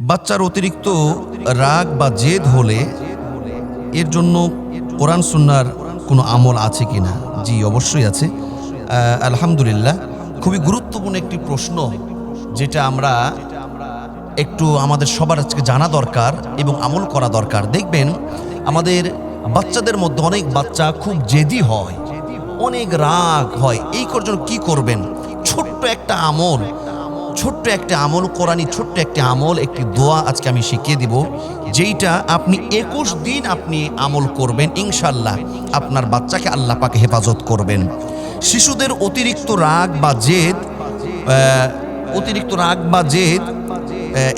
বাচ্চার অতিরিক্ত রাগ বা জেদ হলে এর জন্য কোরআন সুন্নাহর কোনো আমল আছে কিনা? জি, অবশ্যই আছে। আলহামদুলিল্লাহ, খুবই গুরুত্বপূর্ণ একটি প্রশ্ন, যেটা আমরা একটু আমাদের সবার আজকে জানা দরকার এবং আমল করা দরকার। দেখবেন আমাদের বাচ্চাদের মধ্যে অনেক বাচ্চা খুব জেদি হয়, অনেক রাগ হয়। এই জন্য কি করবেন? ছোট্ট একটা আমল, কোরআনী ছোট্ট একটি আমল, একটি দোয়া আজকে আমি শিখিয়ে দিব, যেইটা আপনি 21 দিন আপনি আমল করবেন, ইনশাল্লাহ আপনার বাচ্চাকে আল্লাহ পাকে হেফাজত করবেন। শিশুদের অতিরিক্ত রাগ বা জেদ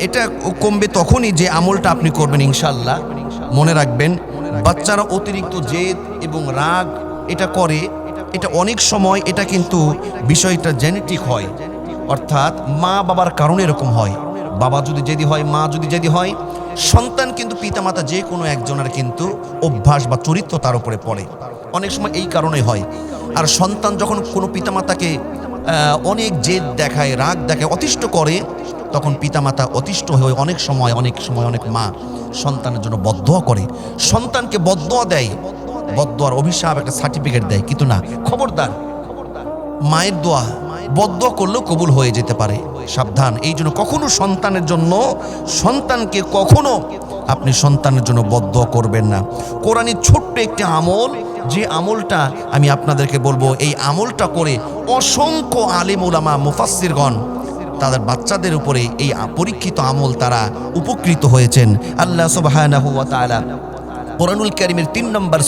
এটা কমবে তখনই যে আমলটা আপনি করবেন, ইনশাল্লাহ। মনে রাখবেন, বাচ্চারা অতিরিক্ত জেদ এবং রাগ এটা করে, এটা অনেক সময় এটা কিন্তু বিষয়টা জেনেটিক হয়, অর্থাৎ মা বাবার কারণে এরকম হয়। বাবা যদি জেদি হয়, মা যদি জেদি হয়, সন্তান কিন্তু পিতামাতা যে কোনো একজনের কিন্তু অভ্যাস বা চরিত্র তার উপরে পড়ে, অনেক সময় এই কারণে হয়। আর সন্তান যখন কোনো পিতামাতাকে অনেক জেদ দেখায়, রাগ দেখায়, অতিষ্ঠ করে, তখন পিতামাতা অতিষ্ঠ হয়ে অনেক সময় অনেক মা সন্তানের জন্য বদদোয়া করে, সন্তানকে বদদোয়া দেয়, বদদোয়ার অভিশাপ একটা সার্টিফিকেট দেয়। কিন্তু না, খবরদার, মায়ের দোয়া বদদোয়া করলেও কবুল হয়ে যেতে পারে, সাবধান। এই জন্য কখনো সন্তানকে কখনো আপনি সন্তানের জন্য বদদোয়া করবেন না। কোরআনের ছোট্ট একটি আমল, যে আমলটা আমি আপনাদেরকে বলবো, এই আমলটা করে অসংখ্য আলিম উলামা মুফাসসিরগণ তাদের বাচ্চাদের উপরে এই পরীক্ষিত আমল তারা উপকৃত হয়েছেন। আল্লাহ সুবহানাহু ওয়া তাআলা কোরআনুল কারীমের 3 নম্বর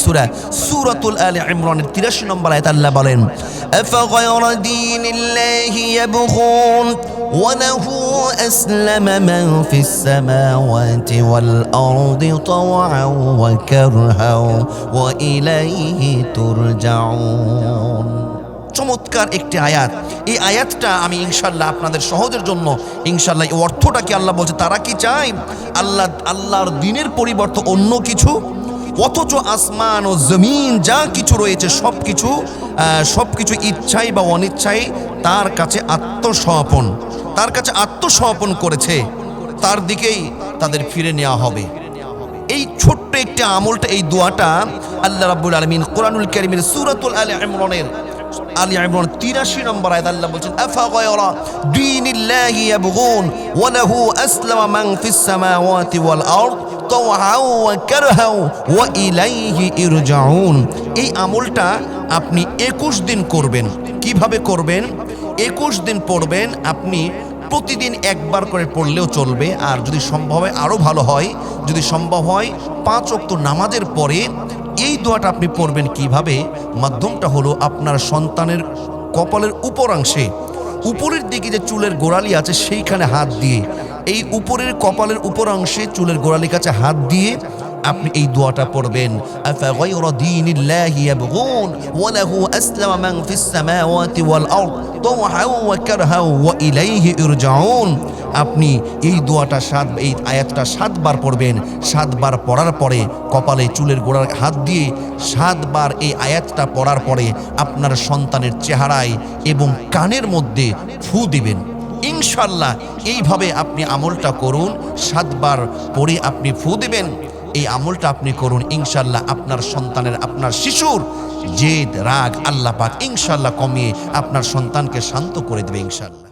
সূরাতুল আলে ইমরানের 83 নম্বর আয়াতে আল্লাহ বলেন, আফাগায়রা দীনিল্লাহি ইয়াবগুন ওয়া লাহু আসলামা মান ফিস সামাওয়াতি ওয়াল আরদি তাওআন ওয়া কারহাও ওয়া ইলাইহি তুরজাউন। চমৎকার একটি আয়াত। এই আয়াতটা আমি ইনশাল্লাহ আপনাদের সহজের জন্য, ইনশাল্লাহ এই অর্থটা কি আল্লাহ বলছে, তারা কি চায় আল্লাহর দ্বীনের পরিবর্তে অন্য কিছু, অথচ আসমান ও জমিন যা কিছু রয়েছে সবকিছু ইচ্ছাই বা অনিচ্ছাই তার কাছে আত্মসমর্পণ করেছে, তার দিকেই তাদের ফিরে নেওয়া হবে। এই ছোট্ট একটি আমলটা, এই দোয়াটা আল্লাহ রাব্বুল আলামিন কোরআনুল কারীমের সূরাতুল আলে ইমরানের 83 নম্বর আয়াত আল্লাহ বলছেন, আফাগায়রা দীনিল্লাহি ইয়াবগুন ওয়া লাহু আসলামা মান ফিস সামাওয়াতি ওয়াল আরদ তাওআন ওয়া কারহাও ওয়া ইলাইহি ইরজাউন। এই আমলটা আপনি 21 দিন করবেন। কিভাবে করবেন? 21 দিন পড়বেন। আপনি প্রতিদিন একবার করে পড়লেও চলবে, আর যদি সম্ভব হয় আরও ভালো হয়, যদি সম্ভব হয় 5 ওয়াক্ত নামাজের পরে এই দোয়াটা আপনি পড়বেন। কিভাবে? মাধ্যমটা হলো আপনার সন্তানের কপালের উপরাংশে, উপরের দিকে যে চুলের গোড়ালি আছে সেইখানে হাত দিয়ে, এই উপরের কপালের উপরাংশে চুলের গোড়ালির কাছে হাত দিয়ে আপনি এই দোয়াটা পড়বেন, আফাগায়রা দীনিল্লাহি ইয়াবগুন ওয়া লাহু আসলামা মান ফিস সামাওয়াতি ওয়াল আরদ তাওআন ওয়া কারহাও ওয়া ইলাইহি ইরজাউন। আপনি এই দোয়াটা এই আয়াতটা 7 বার পড়বেন। 7 বার পড়ার পরে কপালে চুলের গোড়ার হাত দিয়ে 7 বার এই আয়াতটা পড়ার পরে আপনার সন্তানের চেহারায় এবং কানের মধ্যে ফু দিবেন। ইনশাল্লাহ এইভাবে আপনি আমলটা করুন। 7 বার পরে আপনি ফু দিবেন, এই আমলটা আপনি করুন। ইনশাল্লাহ আপনার সন্তানের, আপনার শিশুর জেদ রাগ আল্লাহ পাক ইনশাল্লাহ কমিয়ে আপনার সন্তানকে শান্ত করে দেবে, ইনশাল্লাহ।